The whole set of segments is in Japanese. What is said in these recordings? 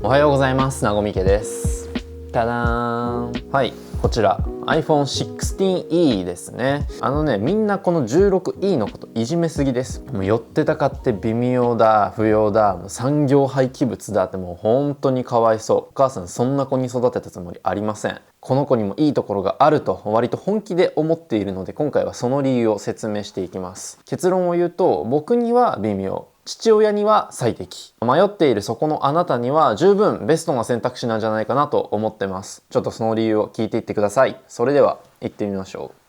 おはようございます。なごみけです。ただーん。はい、こちら iPhone 16E ですね。みんなこの 16E のこといじめすぎです。もう寄ってたかって微妙だ、不要だ、もう産業廃棄物だってもう本当にかわいそう。お母さんそんな子に育てたつもりありません。この子にもいいところがあると割と本気で思っているので、今回はその理由を説明していきます。結論を言うと、僕には微妙、父親には最適、迷っているそこのあなたには十分ベストな選択肢なんじゃないかなと思ってます。ちょっとその理由を聞いていってください。それでは行ってみましょう。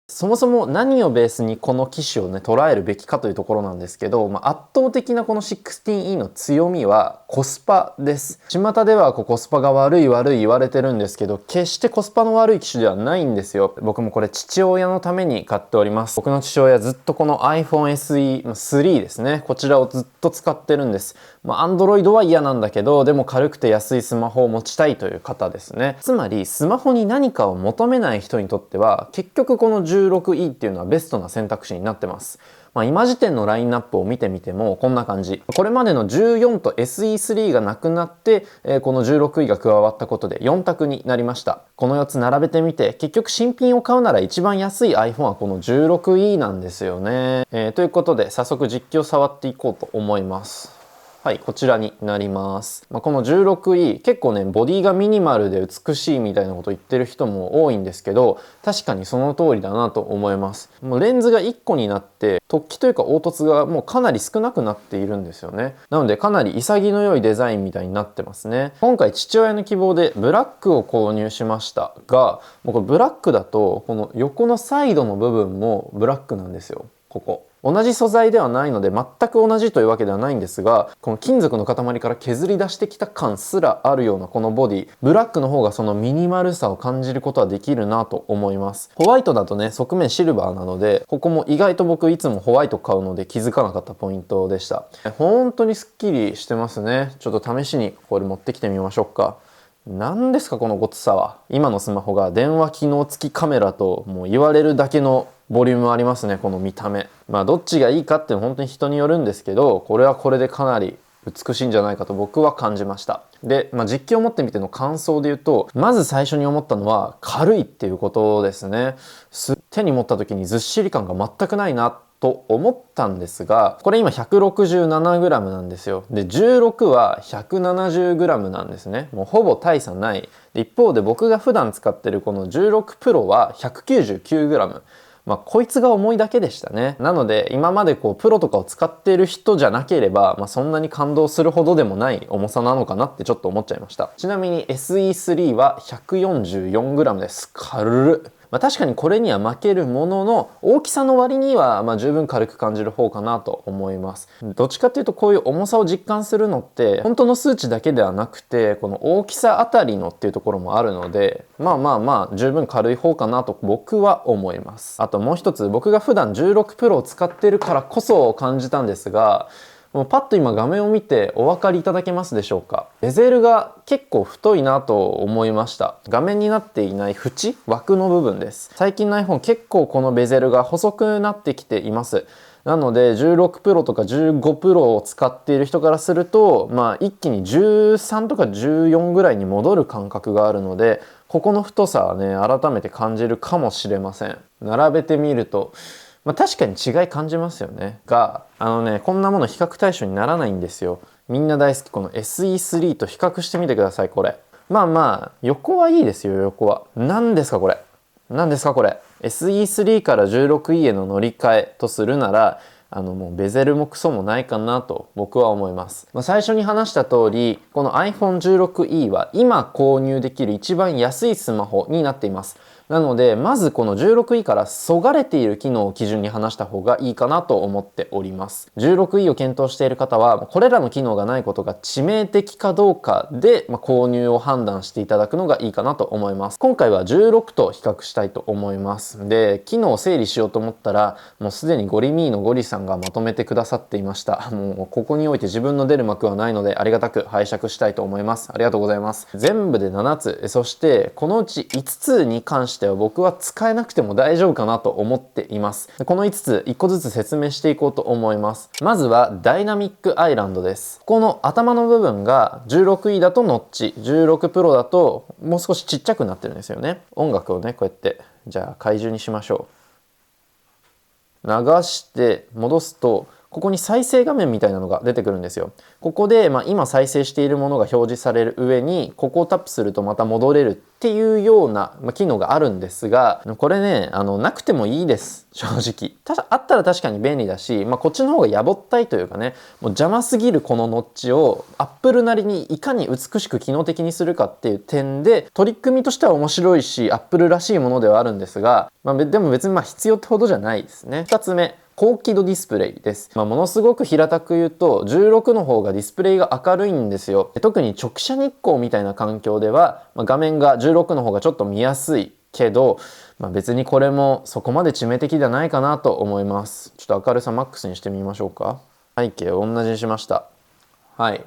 そもそも何をベースにこの機種をね捉えるべきかというところなんですけど、圧倒的なこの 16E の強みはコスパです。巷ではコスパが悪い言われてるんですけど、決してコスパの悪い機種ではないんですよ。僕もこれ父親のために買っております。僕の父親ずっとこの iPhone SE3 ですね、こちらをずっと使ってるんです。Android は嫌なんだけど、でも軽くて安いスマホを持ちたいという方ですね。つまりスマホに何かを求めない人にとっては結局この 16E っていうのはベストな選択肢になってます。今時点のラインナップを見てみてもこんな感じ。これまでの14と SE3 がなくなって、この 16E が加わったことで4択になりました。この4つ並べてみて、結局新品を買うなら一番安い iPhone はこの 16E なんですよね。ということで早速実機を触っていこうと思います。はい、こちらになります。この 16E 結構ねボディがミニマルで美しいみたいなこと言ってる人も多いんですけど、確かにその通りだなと思います。もうレンズが1個になって突起というか凹凸がもうかなり少なくなっているんですよね。なのでかなり潔の良いデザインみたいになってますね。今回父親の希望でブラックを購入しましたが、もうこれブラックだとこの横のサイドの部分もブラックなんですよ。ここ同じ素材ではないので全く同じというわけではないんですが、この金属の塊から削り出してきた感すらあるようなこのボディ、ブラックの方がそのミニマルさを感じることはできるなと思います。ホワイトだとね側面シルバーなので、ここも意外と僕いつもホワイト買うので気づかなかったポイントでした。本当にすっきりしてますね。ちょっと試しにこれ持ってきてみましょうか。何ですかこのごつさは。今のスマホが電話機能付きカメラともう言われるだけのボリュームありますね、この見た目。どっちがいいかっていうのは本当に人によるんですけど、これはこれでかなり美しいんじゃないかと僕は感じました。で、実機を持ってみての感想で言うと、まず最初に思ったのは軽いっていうことですね。手に持った時にずっしり感が全くないなと思ったんですが、これ今 167g なんですよ。で16は 170g なんですね。もうほぼ大差ない。一方で僕が普段使ってるこの16 Pro は 199g。こいつが重いだけでしたね。なので今までプロとかを使っている人じゃなければ、そんなに感動するほどでもない重さなのかなってちょっと思っちゃいました。ちなみに SE3 は 144g です。軽っ。確かにこれには負けるものの、大きさの割には十分軽く感じる方かなと思います。どっちかっていうとこういう重さを実感するのって本当の数値だけではなくて、この大きさあたりのっていうところもあるので、十分軽い方かなと僕は思います。あともう一つ、僕が普段16 Pro を使ってるからこそ感じたんですが、もうパッと今画面を見てお分かりいただけますでしょうか。ベゼルが結構太いなと思いました。画面になっていない縁、枠の部分です。最近の iPhone 結構このベゼルが細くなってきています。なので16 Pro とか15 Pro を使っている人からすると、一気に13とか14ぐらいに戻る感覚があるので、ここの太さはね改めて感じるかもしれません。並べてみると確かに違い感じますよね。がこんなもの比較対象にならないんですよ。みんな大好きこの SE3 と比較してみてください。これ横はいいですよ。横は何ですかこれ。何ですかこれ。 SE3 から 16E への乗り換えとするならもうベゼルもクソもないかなと僕は思います。最初に話した通り、この iPhone16E は今購入できる一番安いスマホになっています。なのでまずこの 16E からそがれている機能を基準に話した方がいいかなと思っております。16E を検討している方はこれらの機能がないことが致命的かどうかで購入を判断していただくのがいいかなと思います。今回は16と比較したいと思います。で、機能を整理しようと思ったらもうすでにゴリミーのゴリさんがまとめてくださっていました。もうここにおいて自分の出る幕はないのでありがたく拝借したいと思います。ありがとうございます。全部で7つ、そしてこのうち5つに関ししては僕は使えなくても大丈夫かなと思っています。この5つ1個ずつ説明していこうと思います。まずはダイナミックアイランドです。ここの頭の部分が 16E だとノッチ、16 Pro だともう少しちっちゃくなってるんですよね。音楽をねこうやってじゃあ怪獣にしましょう。流して戻すとここに再生画面みたいなのが出てくるんですよ。ここで、今再生しているものが表示される上にここをタップするとまた戻れるっていうような、機能があるんですが、これねなくてもいいです正直。ただあったら確かに便利だし、こっちの方がやぼったいというかね、もう邪魔すぎるこのノッチを Apple なりにいかに美しく機能的にするかっていう点で取り組みとしては面白いし Apple らしいものではあるんですが、でも別に必要ってほどじゃないですね。2つ目、高輝度ディスプレイです。ものすごく平たく言うと16の方がディスプレイが明るいんですよ。特に直射日光みたいな環境では、画面が16の方がちょっと見やすいけど、別にこれもそこまで致命的ではないかなと思います。ちょっと明るさマックスにしてみましょうか。背景を同じにしました。はい。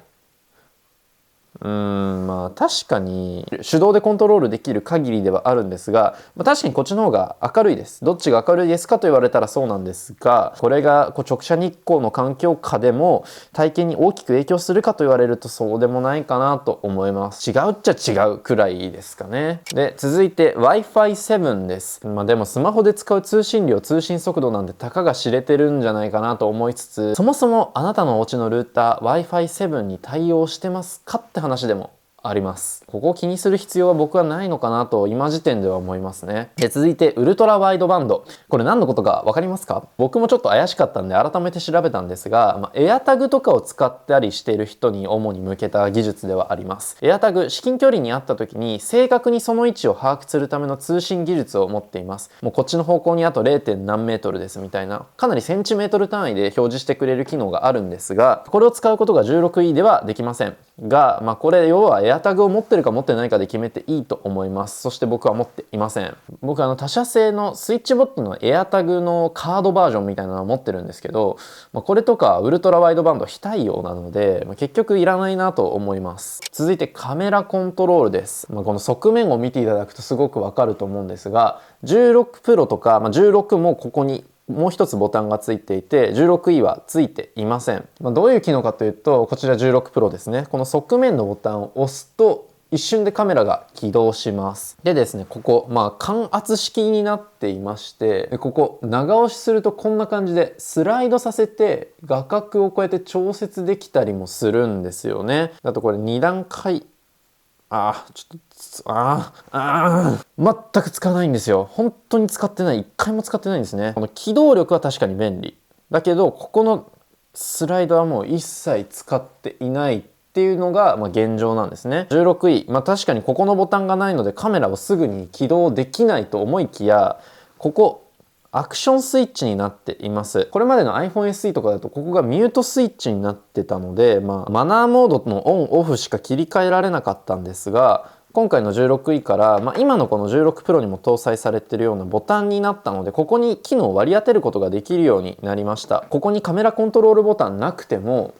確かに手動でコントロールできる限りではあるんですが、確かにこっちの方が明るいです。どっちが明るいですかと言われたらそうなんですが、これが直射日光の環境下でも体験に大きく影響するかと言われるとそうでもないかなと思います。違うっちゃ違うくらいですかね。で続いて Wi-Fi7 です。でもスマホで使う通信量通信速度なんてたかが知れてるんじゃないかなと思いつつ、そもそもあなたのお家のルーター Wi-Fi7 に対応してますかって話でもあります。ここを気にする必要は僕はないのかなと今時点では思いますね。続いてウルトラワイドバンド。これ何のことか分かりますか？僕もちょっと怪しかったんで改めて調べたんですが、エアタグとかを使ったりしている人に主に向けた技術ではあります。エアタグ、至近距離にあった時に正確にその位置を把握するための通信技術を持っています。もうこっちの方向にあと 0. 何メートルですみたいな、かなりセンチメートル単位で表示してくれる機能があるんですが、これを使うことが 16E ではできませんが、これ要はエアタグを持ってるか持ってないかで決めていいと思います。そして僕は持っていません。僕他社製のスイッチボットのエアタグのカードバージョンみたいなのを持ってるんですけど、これとかウルトラワイドバンド非対応なので、結局いらないなと思います。続いてカメラコントロールです。この側面を見ていただくとすごくわかると思うんですが、16 Pro とか、16もここにもう一つボタンがついていて 16E はついていません。どういう機能かというと、こちら16 Pro ですね。この側面のボタンを押すと一瞬でカメラが起動します。でですね、ここ感圧式になっていまして、ここ長押しするとこんな感じでスライドさせて画角をこうやって調節できたりもするんですよね。あとこれ2段階全く使わないんですよ。本当に使ってない。一回も使ってないんですね。この機動力は確かに便利だけど、ここのスライドはもう一切使っていないっていうのが現状なんですね。16E、確かにここのボタンがないのでカメラをすぐに起動できないと思いきや、ここアクションスイッチになっています。これまでの iPhone SE とかだとここがミュートスイッチになってたので、マナーモードのオンオフしか切り替えられなかったんですが、今回の 16E から、今のこの16 Pro にも搭載されているようなボタンになったので、ここに機能を割り当てることができるようになりました。ここにカメラコントロールボタンなくても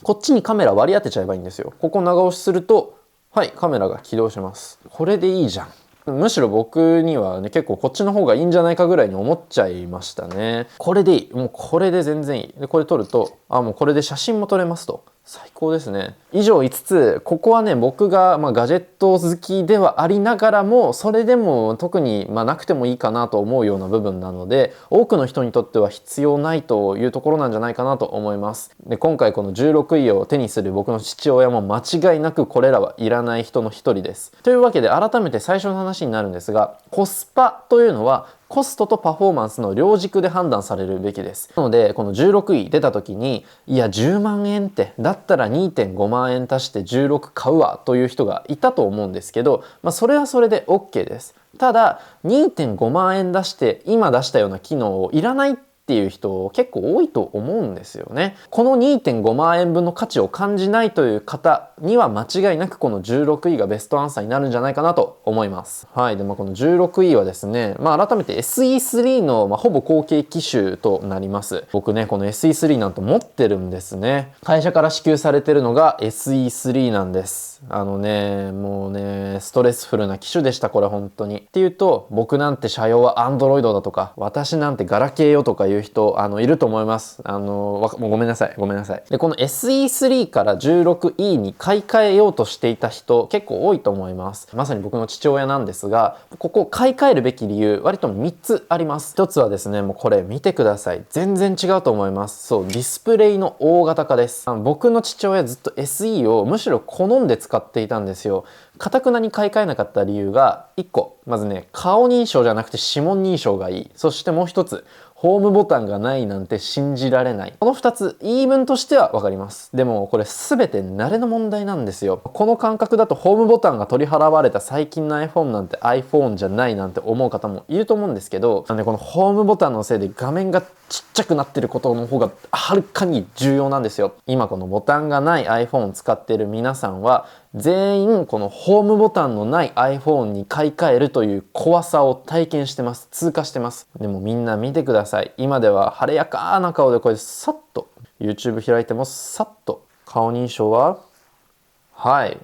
こっちにカメラ割り当てちゃえばいいんですよ。ここ長押しするとはいカメラが起動します。これでいいじゃん。むしろ僕にはね結構こっちの方がいいんじゃないかぐらいに思っちゃいましたね。これでいい。もうこれで全然いい。でこれ撮るともうこれで写真も撮れますと。最高ですね。以上5つ。ここはね僕がガジェット好きではありながらも、それでも特になくてもいいかなと思うような部分なので、多くの人にとっては必要ないというところなんじゃないかなと思います。で今回この 16E を手にする僕の父親も間違いなくこれらはいらない人の一人です。というわけで改めて最初の話になるんですが、コスパというのはコストとパフォーマンスの両軸で判断されるべきです。なのでこの 16E 出た時にいや10万円ってだったら 2.5 万円足して16買うわという人がいたと思うんですけど、それはそれで OK です。ただ 2.5 万円出して今出したような機能をいらないっていう人結構多いと思うんですよね。この 2.5 万円分の価値を感じないという方には間違いなくこの 16E がベストアンサーになるんじゃないかなと思います。はい。でこの 16E はですね、改めて SE3 のほぼ後継機種となります。僕ねこの SE3 なんて持ってるんですね。会社から支給されてるのが SE3 なんです。もうね、ストレスフルな機種でした、これ本当に。っていうと、僕なんて車用は Android だとか、私なんてガラケーよとかいう人、いると思います。もうごめんなさい、ごめんなさい。で、この SE3 から 16E に買い替えようとしていた人、結構多いと思います。まさに僕の父親なんですが、ここ買い替えるべき理由、割と3つあります。1つはですね、もうこれ見てください。全然違うと思います。そう、ディスプレイの大型化です。僕の父親ずっと SE をむしろ好んで使っていたんですよ。頑くなに買い替えなかった理由が1個。まずね、顔認証じゃなくて指紋認証がいい。そしてもう1つ。ホームボタンがないなんて信じられない。この2つ、言い分としてはわかります。でもこれ全て慣れの問題なんですよ。この感覚だとホームボタンが取り払われた最近の iPhone なんて iPhone じゃないなんて思う方もいると思うんですけど、このホームボタンのせいで画面がちっちゃくなってることの方がはるかに重要なんですよ。今このボタンがない iPhone を使っている皆さんは全員このホームボタンのない iPhone に買い替えるという怖さを体験してます。通過してます。でもみんな見てください。今では晴れやかな顔でこれさっと YouTube 開いてもさっと顔認証ははい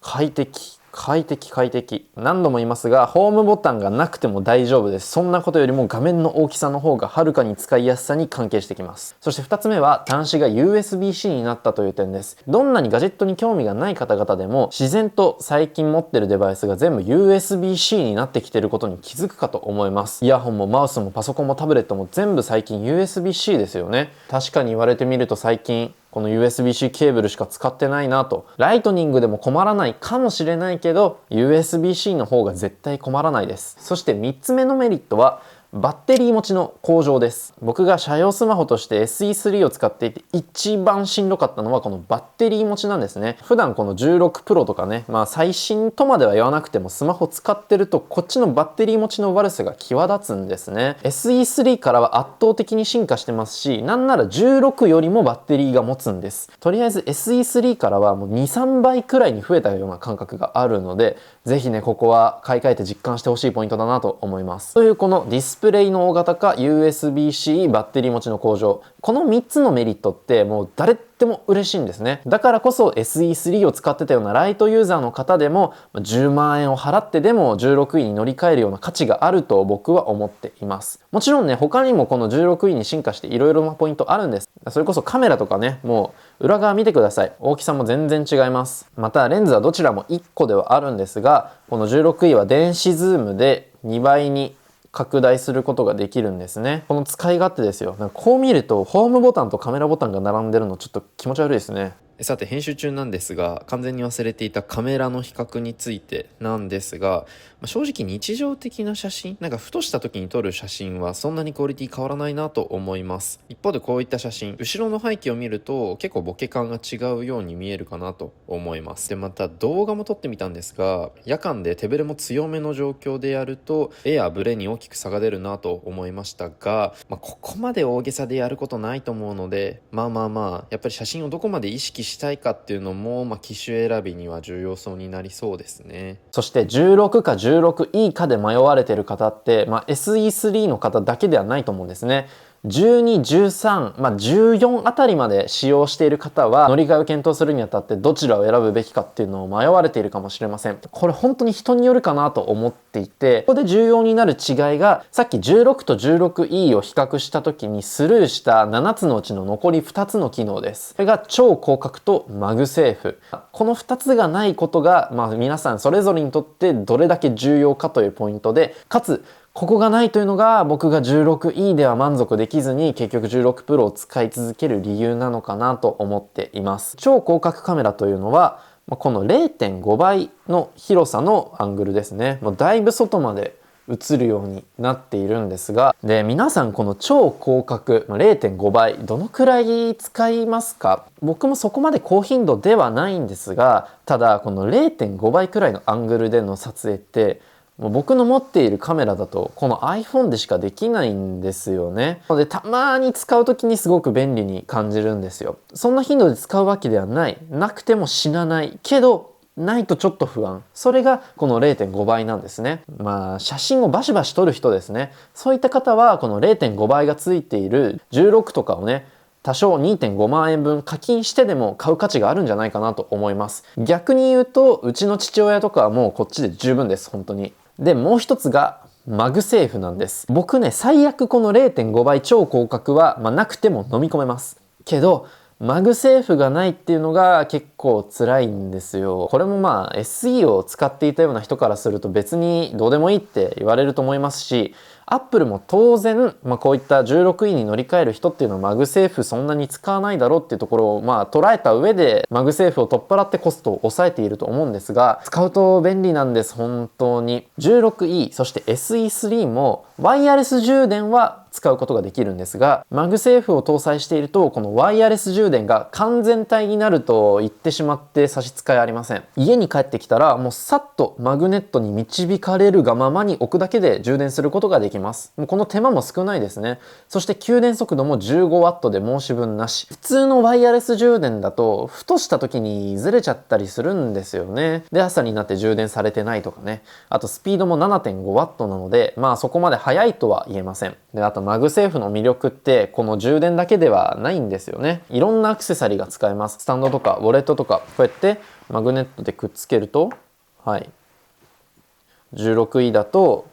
快適。快適快適。何度も言いますが、ホームボタンがなくても大丈夫です。そんなことよりも画面の大きさの方がはるかに使いやすさに関係してきます。そして2つ目は端子が USB-C になったという点です。どんなにガジェットに興味がない方々でも自然と最近持ってるデバイスが全部 USB-C になってきてることに気づくかと思います。イヤホンもマウスもパソコンもタブレットも全部最近 USB-C ですよね。確かに言われてみると最近この USB-C ケーブルしか使ってないなと。ライトニングでも困らないかもしれないけど USB-C の方が絶対困らないです。そして3つ目のメリットはバッテリー持ちの向上です。僕が車用スマホとして SE3 を使っていて一番しんどかったのはこのバッテリー持ちなんですね。普段この16 Pro とかね、最新とまでは言わなくてもスマホ使ってるとこっちのバッテリー持ちの悪さが際立つんですね。SE3 からは圧倒的に進化してますし、なんなら16よりもバッテリーが持つんです。とりあえず SE3 からはもう 2,3 倍くらいに増えたような感覚があるので、ぜひね、ここは買い替えて実感してほしいポイントだなと思います。というこのディスプレイの大型化、 USB-C バッテリー持ちの向上、この3つのメリットってもう誰でも嬉しいんですね。だからこそ SE3 を使ってたようなライトユーザーの方でも10万円を払ってでも 16E に乗り換えるような価値があると僕は思っています。もちろんね、他にもこの 16E に進化していろいろなポイントあるんです。それこそカメラとかね、もう裏側見てください。大きさも全然違います。またレンズはどちらも1個ではあるんですが、この 16E は電子ズームで2倍に拡大することができるんですね。この使い勝手ですよ。こう見るとホームボタンとカメラボタンが並んでるのちょっと気持ち悪いですね。さて編集中なんですが、完全に忘れていたカメラの比較についてなんですが、正直日常的な写真、ふとした時に撮る写真はそんなにクオリティ変わらないなと思います。一方でこういった写真、後ろの背景を見ると結構ボケ感が違うように見えるかなと思います。でまた動画も撮ってみたんですが、夜間で手ブレも強めの状況でやると絵やブレに大きく差が出るなと思いましたが、ここまで大げさでやることないと思うので、やっぱり写真をどこまで意識したいかっていうのも、機種選びには重要そうになりそうですね。そして16か16E かで迷われてる方って、SE3 の方だけではないと思うんですね。12、13、14あたりまで使用している方は乗り換えを検討するにあたってどちらを選ぶべきかっていうのを迷われているかもしれません。これ本当に人によるかなと思っていて、ここで重要になる違いが、さっき16と 16E を比較した時にスルーした7つのうちの残り2つの機能です。それが超広角とマグセーフ。この2つがないことが、皆さんそれぞれにとってどれだけ重要かというポイントで、かつここがないというのが僕が 16E では満足できずに結局16 Pro を使い続ける理由なのかなと思っています。超広角カメラというのはこの 0.5 倍の広さのアングルですね。もうだいぶ外まで映るようになっているんですが、で皆さんこの超広角 0.5 倍どのくらい使いますか？僕もそこまで高頻度ではないんですが、ただこの 0.5 倍くらいのアングルでの撮影ってもう僕の持っているカメラだとこの iPhone でしかできないんですよね。なのでたまに使う時にすごく便利に感じるんですよ。そんな頻度で使うわけではない。なくても死なないけどないとちょっと不安。それがこの 0.5 倍なんですね。写真をバシバシ撮る人ですね。そういった方はこの 0.5 倍がついている16とかをね多少2.5万円分課金してでも買う価値があるんじゃないかなと思います。逆に言うと、うちの父親とかはもうこっちで十分です、本当に。で、もう一つが、マグセーフなんです。僕ね、最悪この 0.5 倍超広角は、なくても飲み込めます。けど、マグセーフがないっていうのが結構辛いんですよ。これもSE を使っていたような人からすると別にどうでもいいって言われると思いますし、アップルも当然、こういった 16E に乗り換える人っていうのはマグセーフそんなに使わないだろうっていうところを捉えた上でマグセーフを取っ払ってコストを抑えていると思うんですが、使うと便利なんです、本当に。16E そして SE3 もワイヤレス充電は使うことができるんですが、マグセーフを搭載しているとこのワイヤレス充電が完全体になると言ってしまって差し支えありません。家に帰ってきたらもうさっとマグネットに導かれるがままに置くだけで充電することができます。もうこの手間も少ないですね。そして給電速度も 15W で申し分なし。普通のワイヤレス充電だとふとした時にずれちゃったりするんですよね。で、朝になって充電されてないとかね。あとスピードも 7.5W なのでそこまで速いとは言えません。で、あとマグセーフの魅力ってこの充電だけではないんですよね。いろんなアクセサリーが使えます。スタンドとかウォレットとかこうやってマグネットでくっつけると、16E だと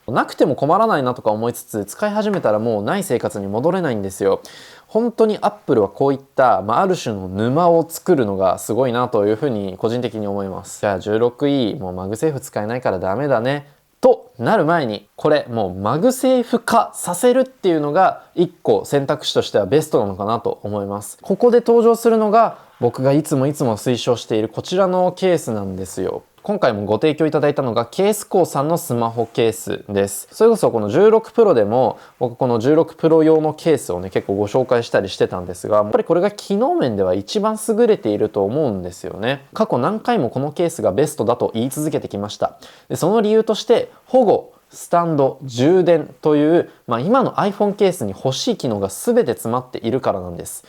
なくても困らないなとか思いつつ、使い始めたらもうない生活に戻れないんですよ。本当にアップルはこういった、ある種の沼を作るのがすごいなというふうに個人的に思います。じゃあ 16E もうマグセーフ使えないからダメだねとなる前に、これもうマグセーフ化させるっていうのが一個選択肢としてはベストなのかなと思います。ここで登場するのが僕がいつも推奨しているこちらのケースなんですよ。今回もご提供いただいたのがケースコーさんのスマホケースです。それこそこの16 Pro でも僕この16 Pro 用のケースをね結構ご紹介したりしてたんですが、やっぱりこれが機能面では一番優れていると思うんですよね。過去何回もこのケースがベストだと言い続けてきました。で、その理由として保護、スタンド、充電という、今の iPhone ケースに欲しい機能が全て詰まっているからなんです。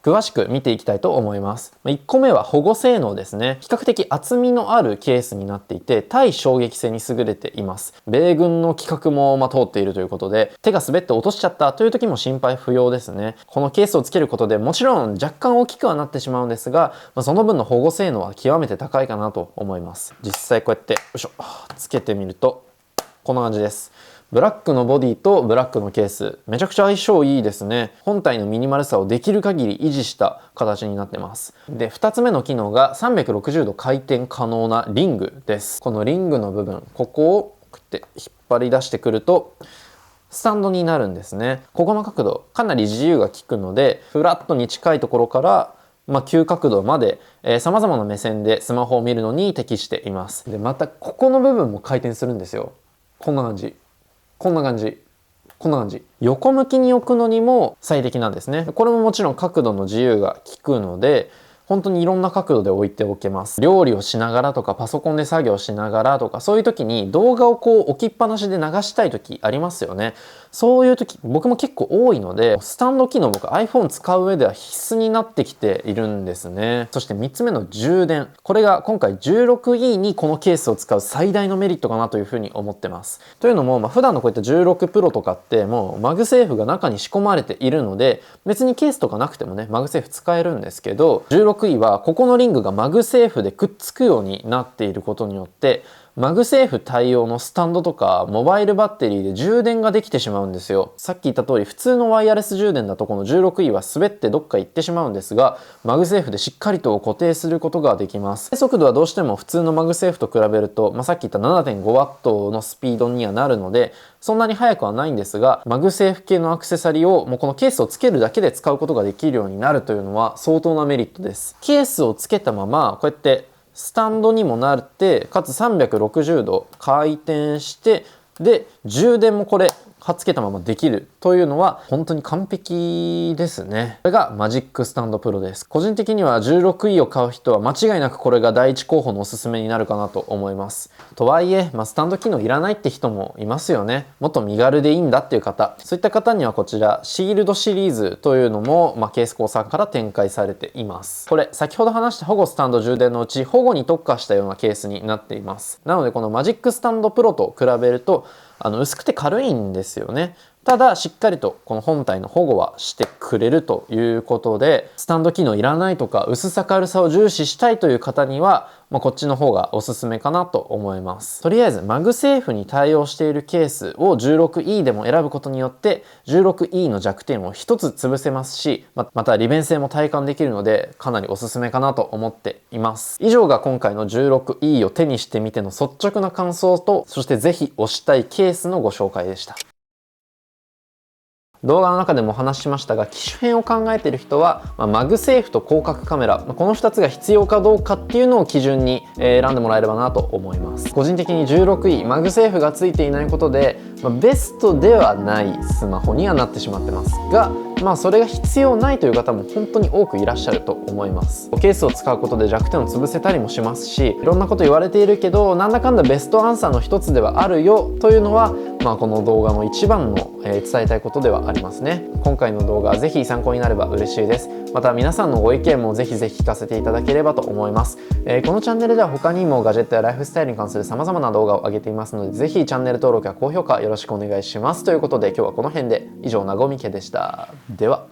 詳しく見ていきたいと思います。1個目は保護性能ですね。比較的厚みのあるケースになっていて、耐衝撃性に優れています。米軍の規格も通っているということで、手が滑って落としちゃったという時も心配不要ですね。このケースをつけることでもちろん若干大きくはなってしまうんですが、その分の保護性能は極めて高いかなと思います。実際こうやってつけてみるとこんな感じです。ブラックのボディとブラックのケース、めちゃくちゃ相性いいですね。本体のミニマルさをできる限り維持した形になってます。で、2つ目の機能が360度回転可能なリングです。このリングの部分、ここをこうやって引っ張り出してくるとスタンドになるんですね。ここの角度かなり自由が利くので、フラットに近いところから急角度まで様々な目線でスマホを見るのに適しています。で、またここの部分も回転するんですよ。こんな感じ。こんな感じ。こんな感じ。横向きに置くのにも最適なんですね。これももちろん角度の自由が利くので、本当にいろんな角度で置いておけます。料理をしながらとかパソコンで作業しながらとか、そういう時に動画を置きっぱなしで流したい時ありますよね。そういう時僕も結構多いので、スタンド機能僕 iPhone 使う上では必須になってきているんですね。そして3つ目の充電。これが今回 16E にこのケースを使う最大のメリットかなというふうに思ってます。というのも、普段のこういった16 Pro とかってもうマグセーフが中に仕込まれているので、別にケースとかなくてもね、マグセーフ使えるんですけど、16E はここのリングがマグセーフでくっつくようになっていることによって、マグセーフ対応のスタンドとかモバイルバッテリーで充電ができてしまうんですよ。さっき言った通り普通のワイヤレス充電だとこの 16E は滑ってどっか行ってしまうんですが、マグセーフでしっかりと固定することができます。速度はどうしても普通のマグセーフと比べると、さっき言った 7.5W のスピードにはなるのでそんなに速くはないんですが、マグセーフ系のアクセサリーをもうこのケースをつけるだけで使うことができるようになるというのは相当なメリットです。ケースをつけたままこうやってスタンドにもなって、かつ360度回転して、で充電もこれはっつけたままできるというのは本当に完璧ですね。これがマジックスタンドプロです。個人的には 16E を買う人は間違いなくこれが第一候補のおすすめになるかなと思います。とはいえ、スタンド機能いらないって人もいますよね。もっと身軽でいいんだっていう方、そういった方にはこちらシールドシリーズというのも、ケース工さんから展開されています。これ先ほど話した保護スタンド充電のうち保護に特化したようなケースになっています。なのでこのマジックスタンドプロと比べると薄くて軽いんですよね。ただしっかりとこの本体の保護はしてくれるということで、スタンド機能いらないとか薄さ軽さを重視したいという方には、こっちの方がおすすめかなと思います。とりあえずマグセーフに対応しているケースを 16E でも選ぶことによって 16E の弱点を一つ潰せますし、また利便性も体感できるのでかなりおすすめかなと思っています。以上が今回の 16E を手にしてみての率直な感想と、そしてぜひ推したいケースのご紹介でした。動画の中でもお話ししましたが、機種変を考えている人は、マグセーフと広角カメラ、この2つが必要かどうかっていうのを基準に選んでもらえればなと思います。個人的に 16E マグセーフがついていないことで、ベストではないスマホにはなってしまってますが、それが必要ないという方も本当に多くいらっしゃると思います。ケースを使うことで弱点を潰せたりもしますし、いろんなこと言われているけどなんだかんだベストアンサーの一つではあるよというのは、この動画の一番の伝えたいことではありますね。今回の動画はぜひ参考になれば嬉しいです。また皆さんのご意見もぜひぜひ聞かせていただければと思います。このチャンネルでは他にもガジェットやライフスタイルに関する様々な動画を上げていますので、ぜひチャンネル登録や高評価よろしくお願いします。ということで今日はこの辺で。以上、なごみけでした。では。